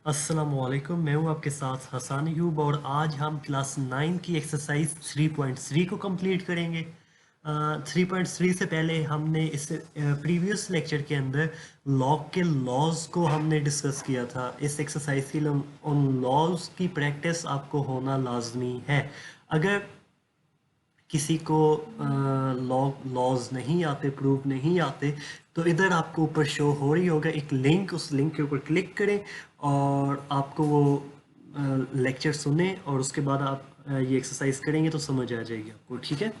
अस्सलामुअलैकुम, मैं हूं आपके साथ हसन यूब और आज हम क्लास 9 की एक्सरसाइज 3.3 को कंप्लीट करेंगे। 3.3 से पहले हमने इस प्रीवियस लेक्चर के अंदर लॉग के लॉज को हमने डिस्कस किया था। इस एक्सरसाइज के लिए उन लॉज की प्रैक्टिस आपको होना लाजमी है। अगर किसी को लॉज नहीं आते, प्रूफ नहीं आते, तो इधर आपको ऊपर शो हो रही होगा एक लिंक, उस लिंक के ऊपर क्लिक करें और आपको वो लेक्चर सुने और उसके बाद आप ये एक्सरसाइज करेंगे तो समझ आ जाएगी आपको। ठीक है।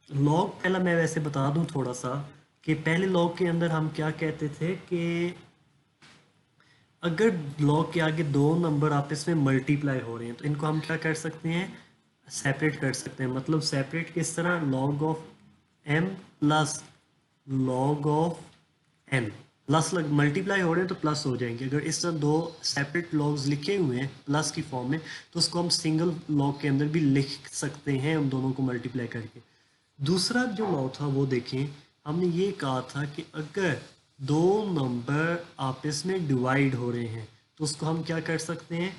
लॉग पहला मैं वैसे बता दूं थोड़ा सा कि पहले लॉग के अंदर हम क्या कहते थे कि अगर लॉग के आगे दो नंबर आपस में मल्टीप्लाई हो रहे हैं तो इनको हम क्या कर सकते हैं, सेपरेट कर सकते हैं। मतलब सेपरेट किस तरह, log of m plus log of n plus multiply हो रहे हैं तो प्लस हो जाएंगे। अगर इस तरह दो सेपरेट लॉग्स लिखे हुए हैं प्लस की फॉर्म में तो उसको हम सिंगल लॉग के अंदर भी लिख सकते हैं उन दोनों को मल्टीप्लाई करके। दूसरा जो लॉ था वो देखें, हमने ये कहा था कि अगर दो नंबर आपस में डिवाइड हो रहे हैं तो उसको हम क्या कर सकते हैं,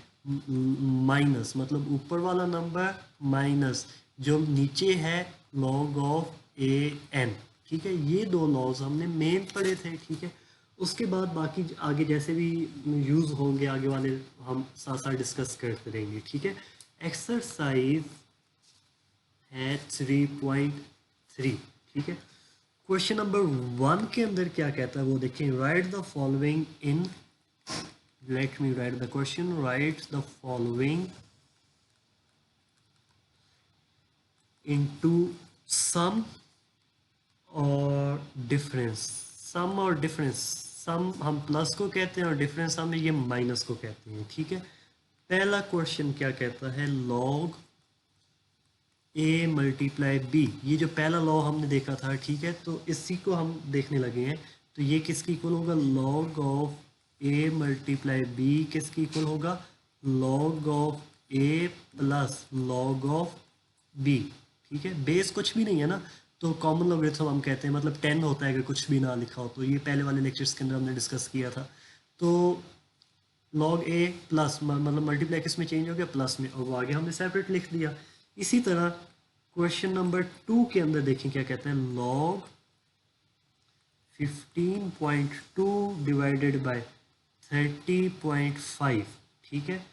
माइनस, मतलब ऊपर वाला नंबर माइनस जो नीचे है लॉग ऑफ ए एन। ठीक है, ये दो लॉज हमने मेन पढ़े थे। ठीक है, उसके बाद बाकी आगे जैसे भी यूज़ होंगे आगे वाले हम साथ साथ डिस्कस करते रहेंगे। ठीक है, एक्सरसाइज है 3.3। ठीक है, क्वेश्चन नंबर 1 के अंदर क्या कहता है वो देखें। Write the following in, let me write the question, write the following into sum और डिफरेंस। सम और डिफरेंस, सम हम प्लस को कहते हैं और डिफरेंस हम ये माइनस को कहते हैं। ठीक है, पहला क्वेश्चन क्या कहता है, लॉग ए मल्टीप्लाई बी। ये जो पहला लॉ हमने देखा था, ठीक है, तो इसी को हम देखने लगे हैं। तो ये किसकी इक्वल होगा, log of A multiply B किसकी इक्वल होगा, log of A plus log of B. ठीक है, बेस कुछ भी नहीं है ना, तो कॉमन लॉगरिथम हम कहते हैं, मतलब 10 होता है अगर कुछ भी ना लिखा हो। तो ये पहले वाले लेक्चर्स के अंदर हमने डिस्कस किया था। तो लॉग ए प्लस मतलब मल्टीप्लाई किस में चेंज हो गया, प्लस में, और वो आगे हमने सेपरेट लिख दिया। इसी तरह क्वेश्चन नंबर 2 के अंदर देखें क्या कहते हैं, लॉग 15.2 डिवाइडेड बाय 30.5। ठीक है,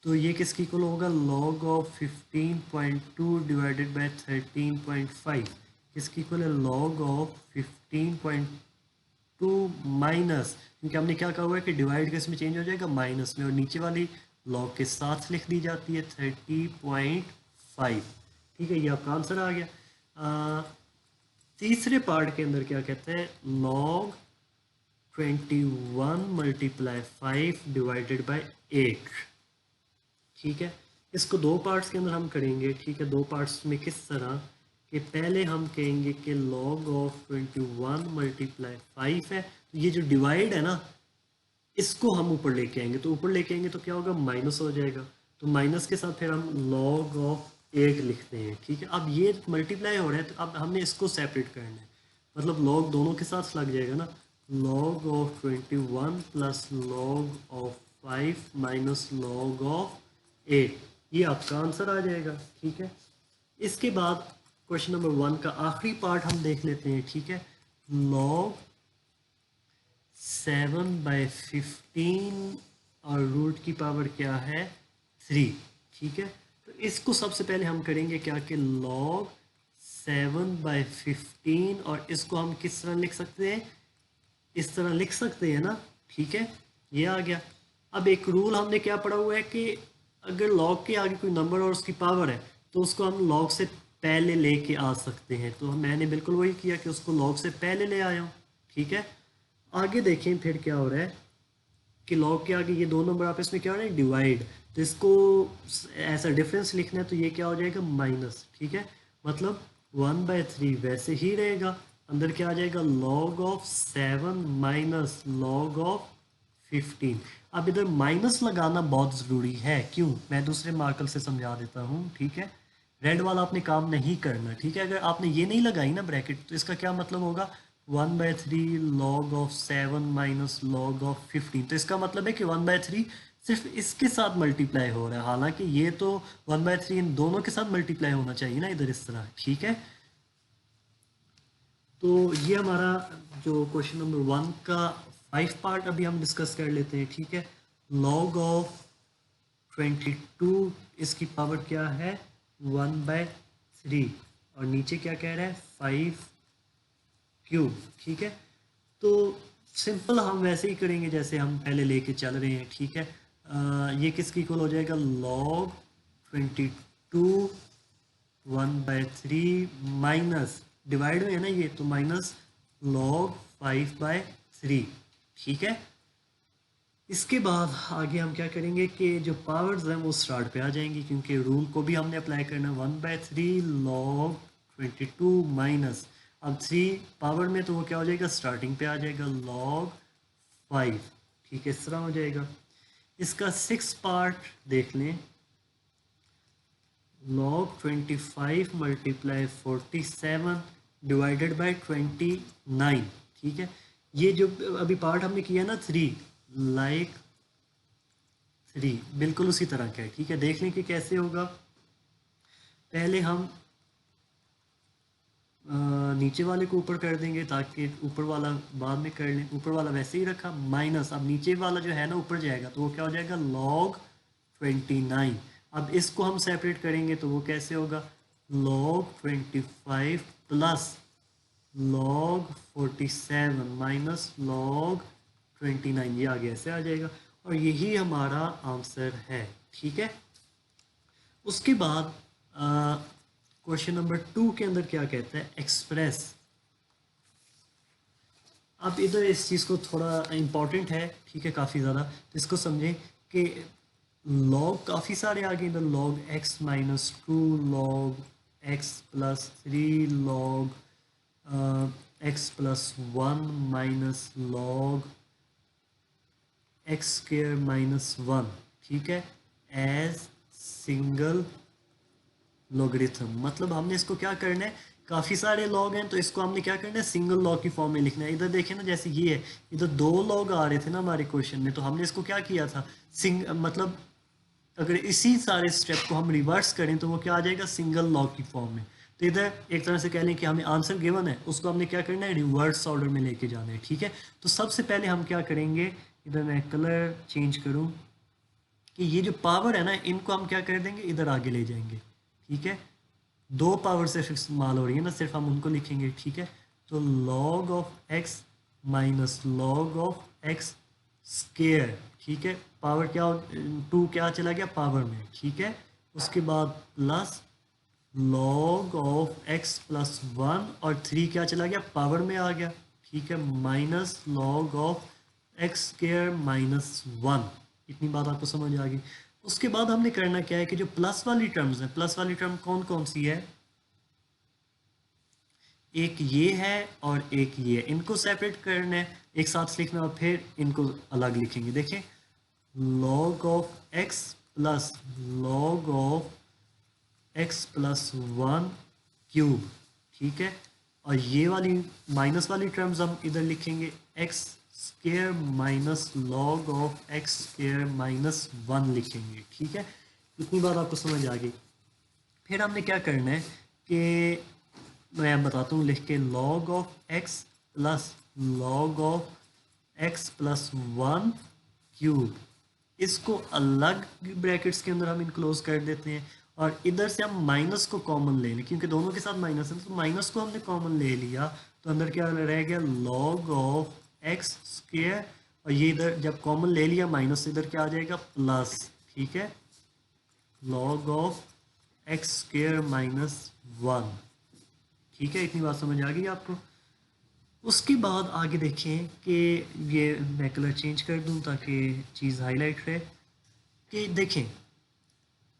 तो ये किसकी इक्वल होगा, लॉग ऑफ 15.2 डिवाइडेड बाय 13.5 किसकी इक्वल है, लॉग ऑफ 15.2 माइनस, क्योंकि हमने क्या कहा हुआ है कि डिवाइड किस में चेंज हो जाएगा, माइनस में, और नीचे वाली लॉग के साथ लिख दी जाती है 30.5। ठीक है, ये आपका आंसर आ गया। तीसरे पार्ट के अंदर क्या कहते हैं, लॉग 21 मल्टीप्लाई 5 डिवाइडेड बाय 8। ठीक है, इसको दो पार्ट्स के अंदर हम करेंगे। ठीक है, दो पार्ट्स में किस तरह कि पहले हम कहेंगे कि लॉग ऑफ 21 मल्टीप्लाई 5 है, तो ये जो डिवाइड है ना इसको हम ऊपर लेके आएंगे। तो ऊपर लेके आएंगे तो क्या होगा, माइनस हो जाएगा। तो माइनस के साथ फिर हम लॉग ऑफ 8 लिखते हैं। ठीक है, अब ये मल्टीप्लाई हो रहा है तो अब हमने इसको सेपरेट करना है, मतलब लॉग दोनों के साथ लग जाएगा ना, log of 21 plus log of 5 minus log of 8, ये आपका आंसर आ जाएगा। ठीक है, इसके बाद क्वेश्चन नंबर 1 का आखिरी पार्ट हम देख लेते हैं। ठीक है, लॉग 7/15 और रूट की पावर क्या है, 3। ठीक है, तो इसको सबसे पहले हम करेंगे क्या कि लॉग 7/15, और इसको हम किस तरह लिख सकते हैं, इस तरह लिख सकते हैं ना। ठीक है, ये आ गया। अब एक रूल हमने क्या पढ़ा हुआ है कि अगर लॉग के आगे कोई नंबर और उसकी पावर है तो उसको हम लॉग से पहले लेके आ सकते हैं। तो मैंने बिल्कुल वही किया कि उसको लॉग से पहले ले आया हूँ। ठीक है, आगे देखें फिर क्या हो रहा है कि लॉग के आगे ये दो नंबर आपस में क्या हो रहा है, डिवाइड, तो इसको ऐसा डिफरेंस लिखना है तो ये क्या हो जाएगा, माइनस। ठीक है, मतलब 1/3 वैसे ही रहेगा, अंदर क्या आ जाएगा, log of 7 minus log of 15। अब इधर माइनस लगाना बहुत ज़रूरी है, क्यों, मैं दूसरे मार्कर से समझा देता हूँ। ठीक है, रेड वाला आपने काम नहीं करना। ठीक है, अगर आपने ये नहीं लगाई ना ब्रैकेट तो इसका क्या मतलब होगा, 1/3 log of 7 minus log of 15। तो इसका मतलब है कि 1/3 सिर्फ इसके साथ मल्टीप्लाई हो रहा है, हालांकि ये तो 1/3 इन दोनों के साथ मल्टीप्लाई होना चाहिए ना इधर इस तरह, ठीक है। तो ये हमारा जो क्वेश्चन नंबर 1 का 5 पार्ट अभी हम डिस्कस कर लेते हैं, ठीक है। log ऑफ 22 इसकी पावर क्या है 1/3 और नीचे क्या कह रहा है 5 क्यूब, ठीक है। तो सिंपल हम वैसे ही करेंगे जैसे हम पहले लेके चल रहे हैं, ठीक है। ये किसकी इक्वल हो जाएगा log 22 1/3 माइनस डिवाइड में है ना ये, तो माइनस log 5/3, ठीक है। इसके बाद आगे हम क्या करेंगे कि जो पावर्स हैं वो स्टार्ट पे आ जाएंगी, क्योंकि रूल को भी हमने अप्लाई करना है। 1/3 log 22 माइनस, अब 3 पावर में तो वो क्या हो जाएगा स्टार्टिंग पे आ जाएगा log 5, ठीक है, इस तरह हो जाएगा। इसका 6 पार्ट देख लें, log 25 मल्टीप्लाई 47 डिवाइडेड बाय 29, ठीक है। ये जो अभी पार्ट हमने किया ना 3 लाइक 3 बिल्कुल उसी तरह का है, ठीक है। देख लें कि कैसे होगा। पहले हम नीचे वाले को ऊपर कर देंगे ताकि ऊपर वाला बाद में कर लें। ऊपर वाला वैसे ही रखा माइनस, अब नीचे वाला जो है ना ऊपर जाएगा तो वो क्या हो जाएगा log 29। अब इसको हम सेपरेट करेंगे तो वो कैसे होगा log 25 plus log 47 minus log 29, ये आगे ऐसे आ जाएगा और यही हमारा आंसर है, ठीक है। उसके बाद क्वेश्चन नंबर 2 के अंदर क्या कहता है एक्सप्रेस। अब इधर इस चीज़ को थोड़ा इम्पॉर्टेंट है, ठीक है, काफ़ी ज़्यादा। तो इसको समझें कि log काफ़ी सारे आ गए इधर, log x minus 2 log x plus 3 log x plus 1 minus log x square minus 1, ठीक है, एज सिंगल लोगरिथम। मतलब हमने इसको क्या करना है, काफ़ी सारे लॉग हैं तो इसको हमने क्या करना है सिंगल लॉग की फॉर्म में लिखना है। इधर देखें ना, जैसे ये है, इधर 2 लॉग आ रहे थे ना हमारे क्वेश्चन में, तो हमने इसको क्या किया था मतलब अगर इसी सारे स्टेप को हम रिवर्स करें तो वो क्या आ जाएगा सिंगल लॉग की फॉर्म में। तो इधर एक तरह से कह लें कि हमें आंसर गिवन है, उसको हमने क्या करना है रिवर्स ऑर्डर में लेके जाना है, ठीक है। तो सबसे पहले हम क्या करेंगे, इधर मैं कलर चेंज करूं कि ये जो पावर है ना इनको हम क्या कर देंगे इधर आगे ले जाएंगे, ठीक है। 2 पावर सिर्फ इस्तेमाल हो रही है ना, सिर्फ हम उनको लिखेंगे, ठीक है। तो log of x minus log of x square, ठीक है, पावर क्या 2 क्या चला गया पावर में, ठीक है। उसके बाद plus log of x plus 1 और 3 क्या चला गया पावर में आ गया, ठीक है, minus log of x square minus 1। इतनी बात आपको समझ आ गई। उसके बाद हमने करना क्या है कि जो प्लस वाली टर्म्स हैं, प्लस वाली टर्म कौन कौन सी है, एक ये है और एक ये है, इनको सेपरेट करना है, एक साथ लिखना और फिर इनको अलग लिखेंगे। देखें log of x plus log of x plus 1 cube, ठीक है। और ये वाली माइनस वाली टर्म्स हम इधर लिखेंगे x square minus log of x square minus 1 लिखेंगे, ठीक है। इतनी बात आपको समझ आ गई। फिर हमने क्या करना है कि मैं बताता हूँ लिख के, log of x plus log of x plus 1 cube, इसको अलग ब्रैकेट्स के अंदर हम इनक्लोज कर देते हैं और इधर से हम माइनस को कॉमन ले लें, क्योंकि दोनों के साथ माइनस है, तो माइनस को हमने कॉमन ले लिया तो अंदर क्या रह गया log ऑफ x स्क्वायर, और ये इधर जब कॉमन ले लिया माइनस, इधर क्या आ जाएगा प्लस, ठीक है, log of x square minus 1, ठीक है। इतनी बात समझ आ गई आपको। उसके बाद आगे देखें कि ये मैं कलर चेंज कर दूं ताकि चीज़ हाईलाइट रहे, कि देखें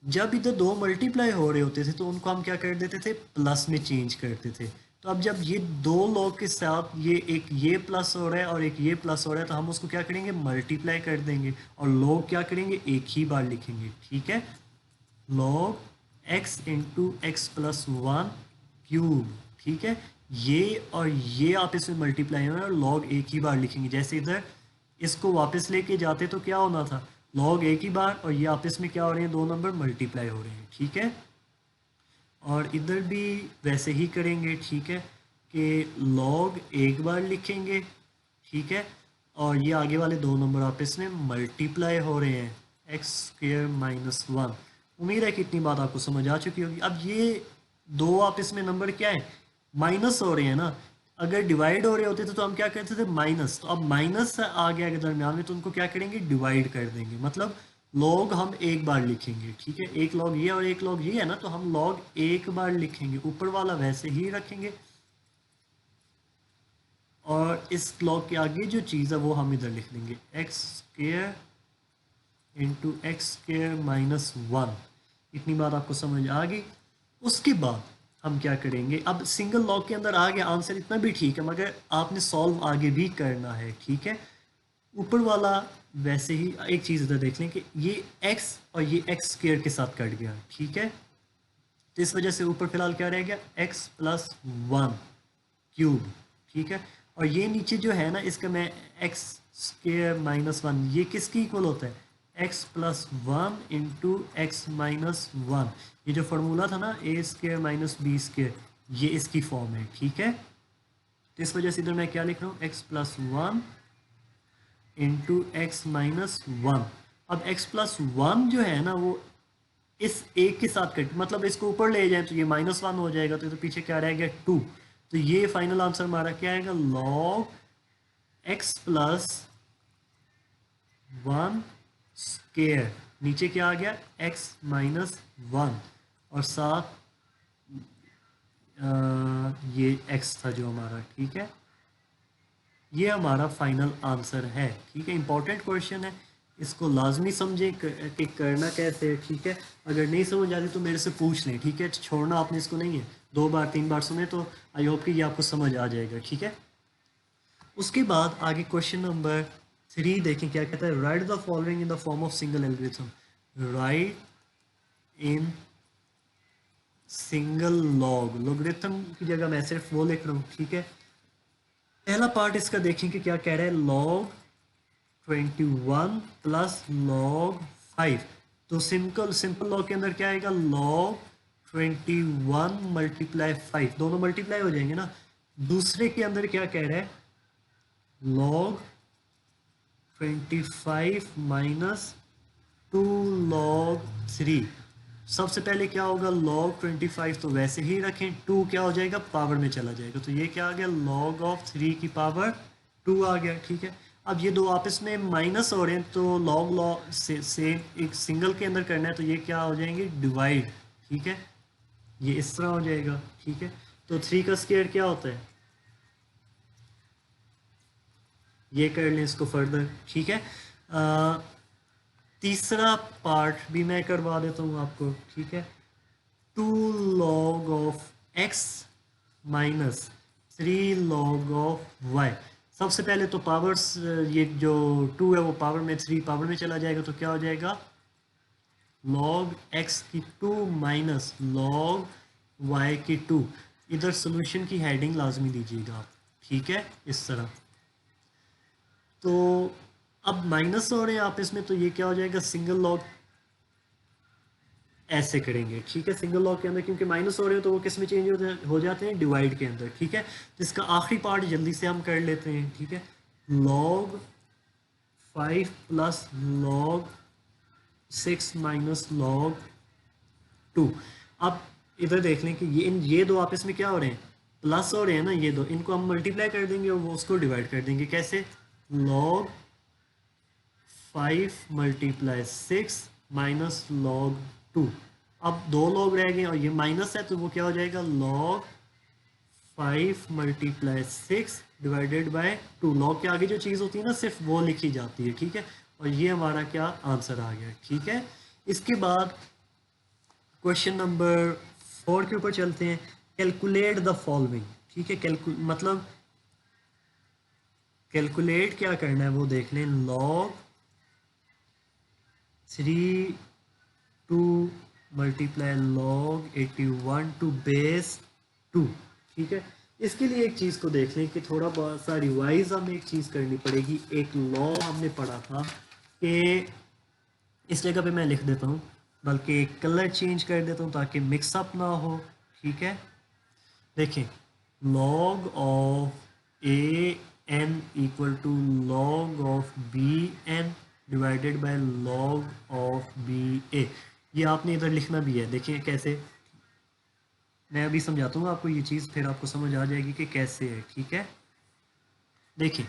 जब इधर 2 मल्टीप्लाई हो रहे होते थे तो उनको हम क्या कर देते थे प्लस में चेंज करते थे। तो अब जब ये 2 लॉग के साथ ये प्लस हो रहा है और एक ये प्लस हो रहा है तो हम उसको क्या करेंगे मल्टीप्लाई कर देंगे और लॉग क्या करेंगे एक ही बार लिखेंगे, ठीक है। log x into x plus 1 cube, ठीक है। ये और ये आप इसमें मल्टीप्लाई होना और लॉग एक ही बार लिखेंगे। जैसे इधर इसको वापस लेके जाते तो क्या होना था, लॉग एक ही बार, और ये आपस में क्या हो रहे हैं, दो नंबर मल्टीप्लाई हो रहे हैं। ठीक है, और इधर भी वैसे ही करेंगे। ठीक है, कि लॉग एक बार लिखेंगे। ठीक है, और ये आगे वाले दो नंबर आपस में मल्टीप्लाई हो रहे हैं, एक्स स्क्वेयर माइनस वन। उम्मीद है कि इतनी बात आपको समझ आ चुकी होगी। अब ये दो आपस में नंबर क्या है, माइनस हो रहे हैं ना। अगर डिवाइड हो रहे होते तो हम क्या करते थे, माइनस। तो अब माइनस आ गया के दरमियान में, तो उनको क्या करेंगे, डिवाइड कर देंगे। मतलब लॉग हम एक बार लिखेंगे। ठीक है, एक लॉग ये और एक लॉग ये है ना, तो हम लॉग एक बार लिखेंगे, ऊपर वाला वैसे ही रखेंगे, और इस लॉग के आगे जो चीज़ है वो हम इधर लिख देंगे, x square into x square minus one. इतनी बात आपको समझ आ गई। उसके बाद हम क्या करेंगे, अब सिंगल लॉग के अंदर आ गया आंसर, इतना भी ठीक है, मगर आपने सॉल्व आगे भी करना है। ठीक है, ऊपर वाला वैसे ही। एक चीज़ इधर देख लें कि ये x और ये x स्क्वेयर के साथ कट गया। ठीक है, तो इस वजह से ऊपर फिलहाल क्या रह गया, x प्लस वन क्यूब। ठीक है, और ये नीचे जो है ना, इसका मैं x स्क्वेयर माइनस वन, ये किसकी इक्वल होता है, x plus one into x minus one. ये जो फार्मूला था ना, ए स्क्वेयर माइनस बी स्क्वेयर, ये इसकी फॉर्म है। ठीक है, तो इस वजह से इधर मैं क्या लिख रहा हूँ, x plus one into x minus one. अब x प्लस वन जो है ना, वो इस एक के साथ कट, मतलब इसको ऊपर ले जाए तो ये माइनस वन हो जाएगा, तो पीछे क्या रह गया, टू। तो ये फाइनल आंसर हमारा क्या आएगा, log x plus one square, नीचे क्या आ गया, x माइनस वन, और साथ ये x था जो हमारा। ठीक है, ये हमारा फाइनल आंसर है। ठीक है, इंपॉर्टेंट क्वेश्चन है, इसको लाजमी समझें कि करना कैसे है। ठीक है, अगर नहीं समझ आती तो मेरे से पूछ लें। ठीक है, छोड़ना आपने इसको नहीं है, दो बार तीन बार सुने तो आई होप कि ये आपको समझ आ जाएगा। ठीक है, उसके बाद आगे क्वेश्चन नंबर 3 देखें क्या कहता है, right the following in the form of single algorithm. Right in single log, logarithm की जगह मैं सिर्फ वो लिख रहा हूँ। ठीक है, पहला पार्ट इसका देखें कि क्या कह रहा है, लॉग 21 प्लस लॉग 5। तो सिंपल सिंपल लॉग के अंदर क्या आएगा, लॉग 21 मल्टीप्लाई 5, दोनों मल्टीप्लाई हो जाएंगे ना। दूसरे के अंदर क्या कह रहा है, लॉग 25 माइनस 2 लॉग 3। सबसे पहले क्या होगा, log 25 तो वैसे ही रखें, 2 क्या हो जाएगा, पावर में चला जाएगा, तो ये क्या आ गया, log ऑफ 3 की पावर 2 आ गया। ठीक है, अब ये दो आपस में माइनस हो रहे हैं, तो log log से एक सिंगल के अंदर करना है, तो ये क्या हो जाएंगे, डिवाइड। ठीक है, ये इस तरह हो जाएगा। ठीक है, तो 3 का स्क्वायर क्या होता है, ये कर लें इसको फर्दर। ठीक है, तीसरा पार्ट भी मैं करवा देता हूँ आपको। ठीक है, 2 log of x minus 3 log of y। सबसे पहले तो पावर्स, ये जो 2 है वो पावर में, 3 पावर में चला जाएगा, तो क्या हो जाएगा, log x की 2 माइनस log y की 2। इधर सोल्यूशन की हेडिंग लाजमी दीजिएगा आप। ठीक है, इस तरह। तो अब माइनस हो रहे हैं आप इसमें, तो ये क्या हो जाएगा, सिंगल लॉग ऐसे करेंगे। ठीक है, सिंगल लॉग के अंदर क्योंकि माइनस हो रहे हो तो वो किस में चेंज हो जाते हैं, डिवाइड के अंदर। ठीक है, तो इसका आखिरी पार्ट जल्दी से हम कर लेते हैं। ठीक है, log 5 plus log 6 minus log 2। अब इधर देख लें कि ये दो आपस में क्या हो रहे हैं, प्लस हो रहे हैं ना, ये दो, इनको हम मल्टीप्लाई कर देंगे और वो उसको डिवाइड कर देंगे। कैसे, log 5 मल्टीप्लाई 6 माइनस log 2। अब दो log रह गए और ये माइनस है, तो वो क्या हो जाएगा, log 5 multiply 6 divided by 2। log के आगे जो चीज़ होती है ना, सिर्फ वो लिखी जाती है। ठीक है, और ये हमारा क्या आंसर आ गया। ठीक है, इसके बाद क्वेश्चन नंबर 4 के ऊपर चलते हैं, कैलकुलेट द फॉलोइंग। ठीक है, मतलब कैलकुलेट क्या करना है वो देख लें, log 3 2 multiply log 81 to base 2। ठीक है। इसके लिए एक चीज़ को देख लें कि थोड़ा बहुत सा रिवाइज हमें एक चीज़ करनी पड़ेगी। एक लॉ हमने पढ़ा था कि इस जगह पे मैं लिख देता हूँ, बल्कि कलर चेंज कर देता हूँ ताकि मिक्सअप ना हो। ठीक है, देखें, log of A N equal to log of B N divided by log of B A. ये आपने इधर लिखना भी है। देखिए कैसे, मैं अभी समझाता हूँ आपको ये चीज़, फिर आपको समझ आ जाएगी कि कैसे है। ठीक है, देखिए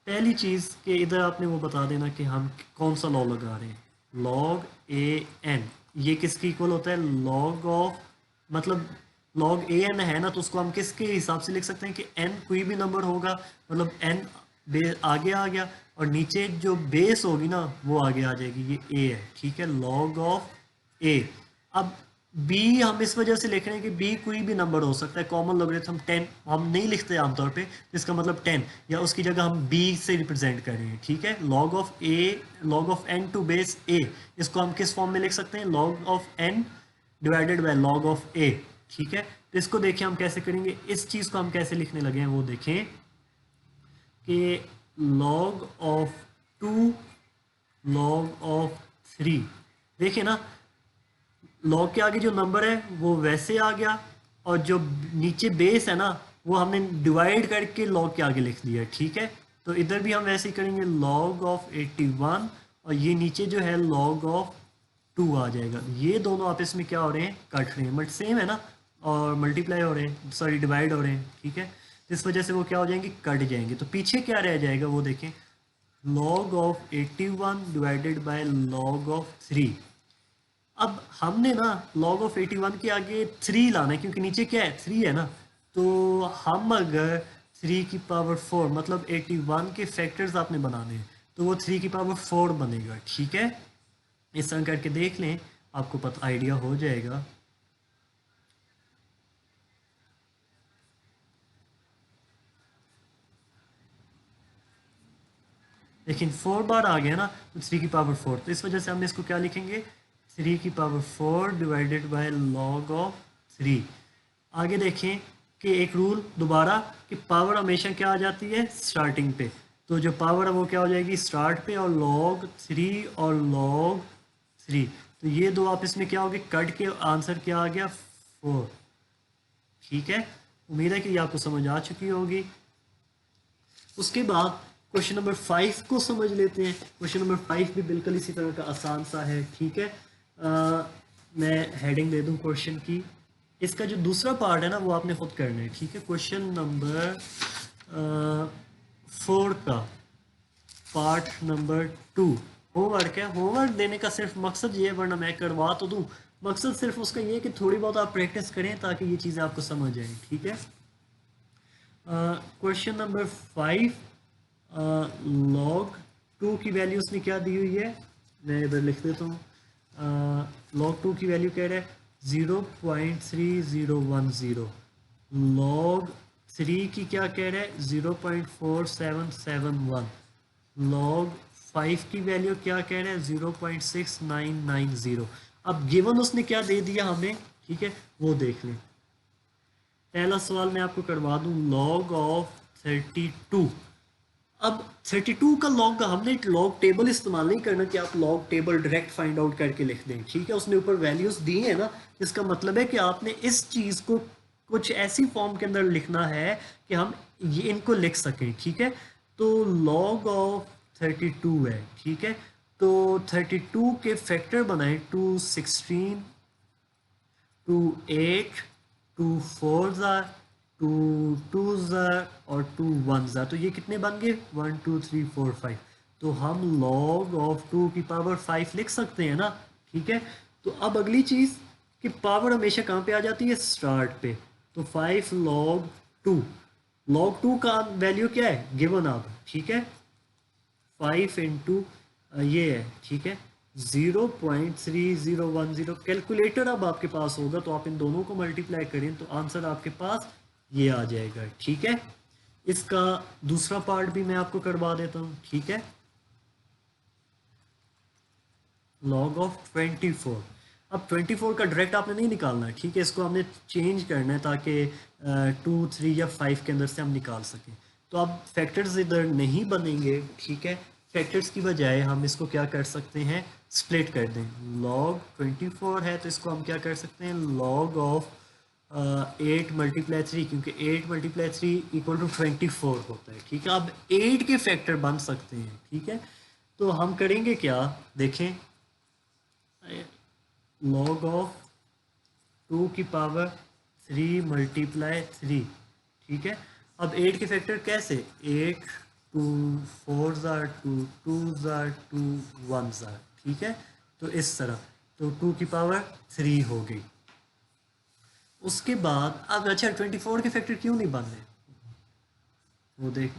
पहली चीज़ कि इधर आपने वो बता देना कि हम कौन सा लॉ लगा रहे हैं। log ए एन ये किसके इक्वल होता है? log ऑफ, मतलब log ए एन है ना, तो उसको हम किसके हिसाब से लिख सकते हैं कि n कोई भी नंबर होगा, मतलब n आगे आ गया और नीचे जो बेस होगी ना वो आगे आ जाएगी, ये a है। ठीक है, log ऑफ a। अब b हम इस वजह से लिख रहे हैं कि b कोई भी नंबर हो सकता है, कॉमन लॉगरिथम 10 हम नहीं लिखते आमतौर पे, जिसका मतलब 10, या उसकी जगह हम b से रिप्रेजेंट करें। ठीक है, log of a, log of n to base a, इसको हम किस फॉर्म में लिख सकते हैं? log of n divided by log of a। ठीक है, तो इसको देखिए हम कैसे करेंगे, इस चीज़ को हम कैसे लिखने लगे हैं वो देखें कि log ऑफ 2 log ऑफ 3, देखिए ना log के आगे जो नंबर है वो वैसे आ गया, और जो नीचे बेस है ना वो हमने डिवाइड करके log के आगे लिख दिया। ठीक है, तो इधर भी हम वैसे ही करेंगे, log ऑफ 81 और ये नीचे जो है log ऑफ 2 आ जाएगा। ये दोनों आपस में क्या हो रहे हैं? कट रहे हैं, बट सेम है ना, और मल्टीप्लाई हो रहे हैं, सॉरी डिवाइड हो रहे हैं। ठीक है, इस वजह से वो क्या हो जाएंगे? कट जाएंगे। तो पीछे क्या रह जाएगा वो देखें, log of 81 divided by log of 3। अब हमने ना log ऑफ 81 के आगे 3 लाना है, क्योंकि नीचे क्या है? 3 है ना, तो हम अगर 3 की पावर 4, मतलब 81 के फैक्टर्स आपने बनाने हैं, तो वो 3 की पावर 4 बनेगा। ठीक है, इस तरह करके देख लें, आपको पता आइडिया हो जाएगा। लेकिन 4 बार आ गया ना, तो 3 की पावर 4, तो इस वजह से हम इसको क्या लिखेंगे? 3 की power 4 divided by log of 3। आगे देखें कि एक रूल दोबारा, कि पावर हमेशा क्या आ जाती है? स्टार्टिंग पे। तो जो पावर है वो क्या हो जाएगी? स्टार्ट पे, और log 3 और log 3, तो ये दो आपस में क्या हो गए? कट के आंसर क्या आ गया? 4। ठीक है, उम्मीद है कि ये आपको समझ आ चुकी होगी। उसके बाद क्वेश्चन नंबर 5 को समझ लेते हैं। क्वेश्चन नंबर 5 भी बिल्कुल इसी तरह का आसान सा है। ठीक है, मैं हेडिंग दे दूं क्वेश्चन की। इसका जो दूसरा पार्ट है ना वो आपने खुद करना है। ठीक है, क्वेश्चन नंबर 4 का पार्ट नंबर 2 होमवर्क है। होमवर्क देने का सिर्फ मकसद ये है, वरना मैं करवा तो दूं, मकसद सिर्फ उसका ये है कि थोड़ी बहुत आप प्रैक्टिस करें ताकि ये चीज़ें आपको समझ आए। ठीक है, क्वेश्चन नंबर 5, log 2 की वैल्यू उसने क्या दी हुई है? मैं इधर लिख देता हूँ। log 2 की वैल्यू कह रहा है 0.3010। log 3 की क्या कह रहा है? 0.4771। log 5 की वैल्यू क्या कह रहा है? 0.6990। अब गिवन उसने क्या दे दिया हमें, ठीक है, वो देख लें। पहला सवाल मैं आपको करवा दूं, log ऑफ 32। अब 32 का log का हमने log टेबल इस्तेमाल नहीं करना कि आप log table direct find out करके लिख दें। ठीक है, उसने ऊपर वैल्यूज दी है ना, इसका मतलब है कि आपने इस चीज़ को कुछ ऐसी फॉर्म के अंदर लिखना है कि हम ये इनको लिख सकें। ठीक है, तो log ऑफ 32 है। ठीक है, तो 32 के फैक्टर बनाए, 2 16, 2 8, 2 4 2 2 और 2 1 तो ये कितने बन गए? 1 2 3 4 5। तो हम log ऑफ 2 की पावर 5 लिख सकते हैं ना। ठीक है, तो अब अगली चीज़ कि पावर हमेशा कहाँ पे आ जाती है? स्टार्ट पे। तो 5 log 2 का वैल्यू क्या है? गिवन अब। ठीक है, 5 इंटू ये है। ठीक है, 0.3010। कैलकुलेटर अब आपके पास होगा तो आप इन दोनों को मल्टीप्लाई करें तो आंसर आपके पास ये आ जाएगा। ठीक है, इसका दूसरा पार्ट भी मैं आपको करवा देता हूँ। ठीक है, log ऑफ 24। अब 24 का डायरेक्ट आपने नहीं निकालना है, ठीक है, इसको हमने चेंज करना है ताकि 2, 3 या 5 के अंदर से हम निकाल सकें। तो अब फैक्टर्स इधर नहीं बनेंगे, ठीक है, फैक्टर्स की बजाय हम इसको क्या कर सकते हैं, स्प्लिट कर दें। log 24 है तो इसको हम क्या कर सकते हैं, log ऑफ 8 मल्टीप्लाई 3, क्योंकि 8 मल्टीप्लाई 3 इक्वल टू 24 होता है, ठीक है। अब 8 के फैक्टर बन सकते हैं, ठीक है। तो हम करेंगे क्या, देखें, log ऑफ 2 की पावर 3 मल्टीप्लाई 3, ठीक है। अब 8 के फैक्टर कैसे, 8 2 4 ज़ार 2 2 ज़ार 2 1 ज़ार, ठीक है। तो इस तरह, तो 2 की पावर 3 हो गई। उसके बाद अब अच्छा 24 के फैक्टर क्यों नहीं बन रहे, वो देख,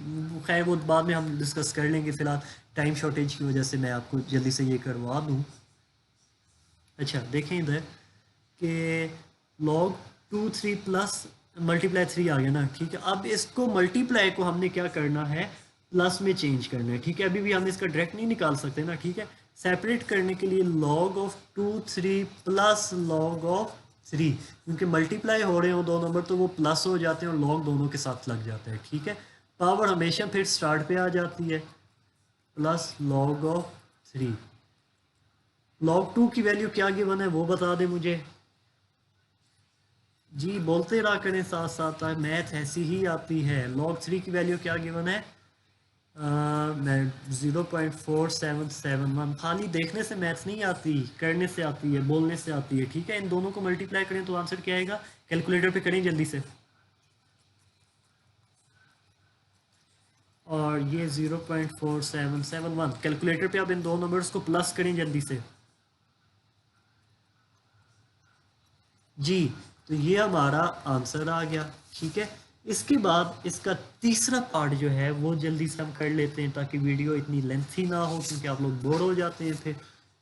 खैर वो बाद में हम डिस्कस कर लेंगे, फिलहाल टाइम शॉर्टेज की वजह से मैं आपको जल्दी से ये करवा दूँ। अच्छा देखें इधर कि log 2 3 प्लस मल्टीप्लाई 3 आ गया ना, ठीक है। अब इसको मल्टीप्लाई को हमने क्या करना है, प्लस में चेंज करना है, ठीक है। अभी भी हम इसका डायरेक्ट नहीं निकाल सकते ना, ठीक है। सेपरेट करने के लिए log of 2 3 plus log of 3, क्योंकि मल्टीप्लाई हो रहे हो दो नंबर तो वो प्लस हो जाते हैं और log दोनों के साथ लग जाता है, ठीक है। पावर हमेशा फिर स्टार्ट पे आ जाती है, प्लस log ऑफ 3। log 2 की वैल्यू क्या गिवन है वो बता दे मुझे जी, बोलते रहा करें साथ साथ, मैथ ऐसी ही आती है। log 3 की वैल्यू क्या गिवन है, मैं 0.4771, खाली देखने से मैथ नहीं आती, करने से आती है, बोलने से आती है, ठीक है। इन दोनों को मल्टीप्लाई करें तो आंसर क्या आएगा, कैलकुलेटर पे करें जल्दी से, और ये 0.4771, कैलकुलेटर पे अब इन दो नंबर्स को प्लस करें जल्दी से जी। तो ये हमारा आंसर आ गया, ठीक है। इसके बाद इसका तीसरा पार्ट जो है वो जल्दी से हम कर लेते हैं ताकि वीडियो इतनी लेंथी ना हो, क्योंकि आप लोग बोर हो जाते हैं फिर,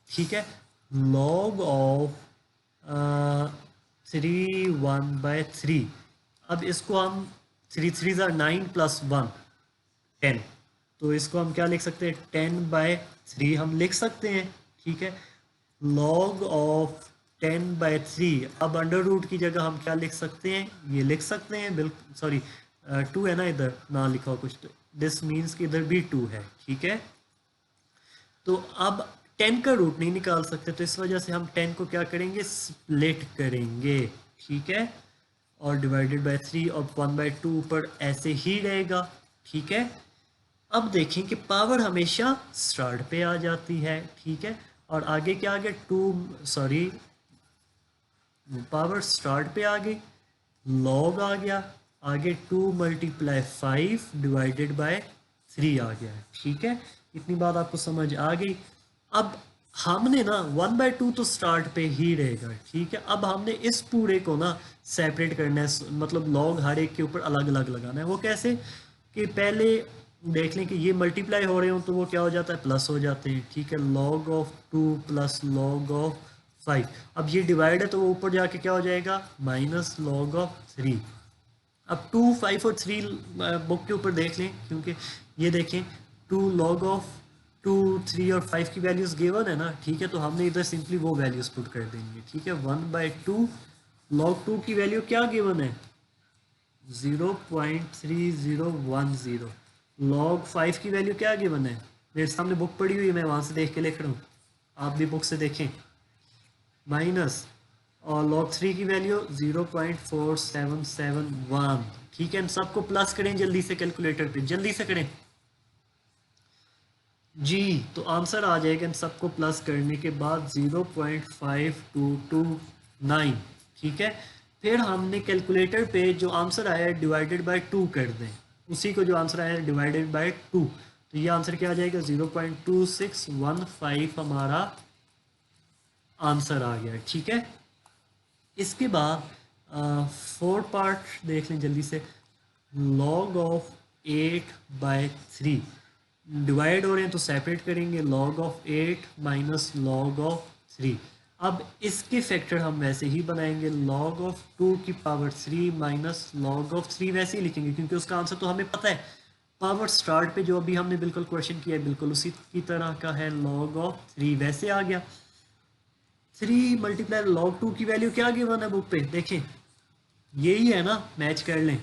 ठीक है। log ऑफ 3 1/3, अब इसको हम 3 3 9 प्लस 1 10, तो इसको हम क्या लिख सकते हैं, 10/3 हम लिख सकते हैं, ठीक है। log ऑफ 10/3, अब अंडर रूट की जगह हम क्या लिख सकते हैं, ये लिख सकते हैं, बिल्कुल सॉरी 2 है ना, इधर ना लिखा हो कुछ, तो दिस मीन्स कि इधर भी 2 है, ठीक है। तो अब 10 का रूट नहीं निकाल सकते, तो इस वजह से हम 10 को क्या करेंगे, स्प्लिट करेंगे, ठीक है, और डिवाइडेड बाय 3, और 1/2 ऊपर ऐसे ही रहेगा, ठीक है। अब देखें कि पावर हमेशा स्टार्ट पे आ जाती है, ठीक है, और आगे क्या आ गया, 2 सॉरी पावर स्टार्ट पे आ गई, लॉग आ गया, आगे 2 × 5 डिवाइडेड बाय 3 आ गया, ठीक है। इतनी बात आपको समझ आ गई। अब हमने ना 1/2 तो स्टार्ट पे ही रहेगा, ठीक है। अब हमने इस पूरे को ना सेपरेट करना है, मतलब लॉग हर एक के ऊपर अलग अलग लगाना है। वो कैसे, कि पहले देख लें कि ये मल्टीप्लाई हो रहे हो तो वो क्या हो जाता है, प्लस हो जाते हैं, ठीक है। log of 2 plus log of 5, अब ये डिवाइड है तो वो ऊपर जाके क्या हो जाएगा, माइनस log ऑफ 3। अब 2 5 और 3 बुक के ऊपर देख लें, क्योंकि ये देखें 2 log ऑफ 2 3 और 5 की वैल्यूज गिवन है ना, ठीक है। तो हमने इधर सिंपली वो वैल्यूज पुट कर देंगे, ठीक है। 1/2 log 2 की वैल्यू क्या गिवन है, 0.3010। log 5 की वैल्यू क्या गिवन है, मेरे सामने बुक पड़ी हुई है, मैं वहां से देख के लिख रहा हूँ, आप भी बुक से देखें, माइनस, और log 3 की वैल्यू 0.4771, ठीक है। इन सबको प्लस करें जल्दी से कैलकुलेटर पे, जल्दी से करें जी। तो आंसर आ जाएगा इन सबको प्लस करने के बाद 0.5229, ठीक है। फिर हमने कैलकुलेटर पे जो आंसर आया है डिवाइडेड बाय 2 कर दें, उसी को जो आंसर आया है डिवाइडेड बाय 2, तो ये आंसर क्या आ जाएगा, 0.2615 हमारा आंसर आ गया, ठीक है। इसके बाद फोर्थ पार्ट देख लें जल्दी से, log ऑफ 8/3, डिवाइड हो रहे हैं तो सेपरेट करेंगे, log of 8 minus log of 3। अब इसके फैक्टर हम वैसे ही बनाएंगे, log ऑफ 2 की पावर 3 माइनस log ऑफ 3 वैसे ही लिखेंगे, क्योंकि उसका आंसर तो हमें पता है, पावर स्टार्ट पे जो अभी हमने बिल्कुल क्वेश्चन किया है बिल्कुल उसी की तरह का है, log ऑफ 3 वैसे आ गया। 3 मल्टीप्लाई लॉग 2 की वैल्यू क्या गिवन है बुक पे, देखें यही है ना, मैच कर लें।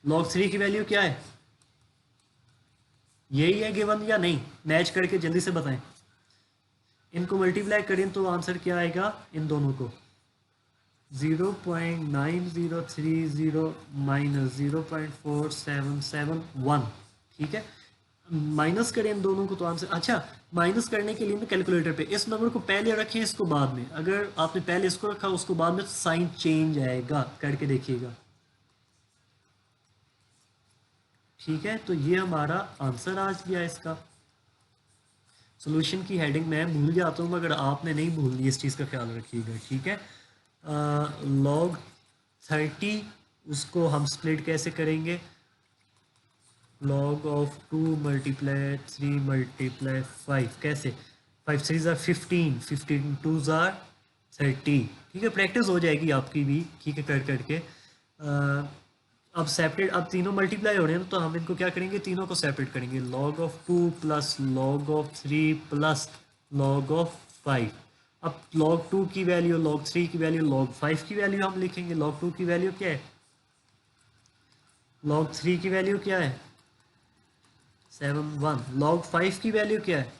लॉग 3 की वैल्यू क्या है, यही है गिवन या नहीं, मैच करके जल्दी से बताएं। इनको मल्टीप्लाई करें तो आंसर क्या आएगा इन दोनों को, 0.9030 माइनस 0.4771, ठीक है। माइनस करें इन दोनों को तो आंसर, अच्छा माइनस करने के लिए मैं कैलकुलेटर पे इस नंबर को पहले रखें इसको बाद में, अगर आपने पहले इसको रखा उसको बाद में तो साइन चेंज आएगा, करके देखिएगा, ठीक है। तो ये हमारा आंसर आज गया इसका। सॉल्यूशन की हेडिंग मैं भूल जाता हूँ मगर आपने नहीं भूलनी, इस चीज़ का ख्याल रखिएगा, ठीक है। लॉग 30 उसको हम स्प्लिट कैसे करेंगे, log of 2 multiply 3 multiply 5, कैसे, 5 3 are 15, 15 2s are 30, ठीक है। प्रैक्टिस हो जाएगी आपकी भी, ठीक है, कर करके। अब सेपरेट, अब तीनों मल्टीप्लाई हो रहे हैं तो हम इनको क्या करेंगे, तीनों को सेपरेट करेंगे, log of 2 plus log of 3 plus log of 5। अब log 2 की वैल्यू, log 3 की वैल्यू, log 5 की वैल्यू हम लिखेंगे। log 2 की वैल्यू क्या है, log 3 की वैल्यू क्या है 7 1, log 5 की वैल्यू क्या है,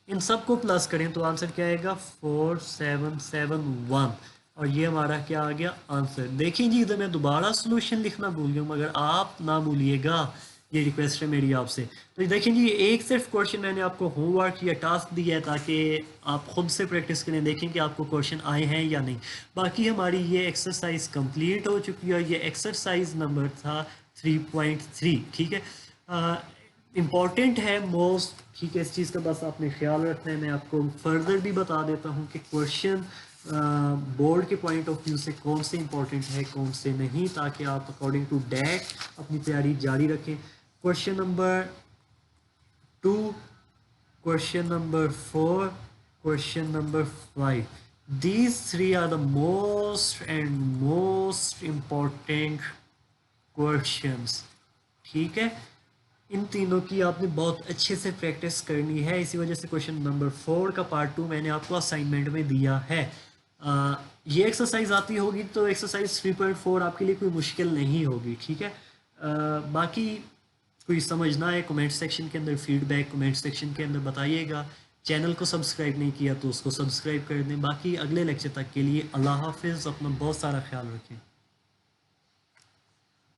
इन सबको प्लस करें तो आंसर क्या आएगा 4771, और ये हमारा क्या आ गया आंसर। देखिए जी, इधर मैं दोबारा सॉल्यूशन लिखना भूल गया मगर आप ना भूलिएगा, ये रिक्वेस्ट है मेरी आपसे। तो देखिए जी, एक सिर्फ क्वेश्चन मैंने आपको होमवर्क या टास्क दिया है ताकि आप खुद से प्रैक्टिस करें, देखें कि आपको क्वेश्चन आए हैं या नहीं। बाकी हमारी ये एक्सरसाइज कंप्लीट हो चुकी है, ये एक्सरसाइज नंबर था 3.3, ठीक है। इम्पॉर्टेंट है मोस्ट, ठीक है, इस चीज़ का बस आपने ख्याल रखना है। मैं आपको फर्दर भी बता देता हूँ कि क्वेश्चन बोर्ड के पॉइंट ऑफ व्यू से कौन से इंपॉर्टेंट है कौन से नहीं, ताकि आप अकॉर्डिंग टू डैट अपनी तैयारी जारी रखें। Question number 2, question number 4, question number 5, these 3 are the most and most important questions, ठीक है। इन तीनों की आपने बहुत अच्छे से प्रैक्टिस करनी है, इसी वजह से क्वेश्चन नंबर 4 का पार्ट 2 मैंने आपको असाइनमेंट में दिया है। ये एक्सरसाइज आती होगी तो एक्सरसाइज 3.4 आपके लिए कोई मुश्किल नहीं होगी, ठीक है। बाकी कोई समझना है कमेंट सेक्शन के अंदर, फीडबैक कमेंट सेक्शन के अंदर बताइएगा। चैनल को सब्सक्राइब नहीं किया तो उसको सब्सक्राइब कर दें। बाकी अगले लेक्चर तक के लिए अल्लाह हाफिज़, अपना बहुत सारा ख्याल रखें।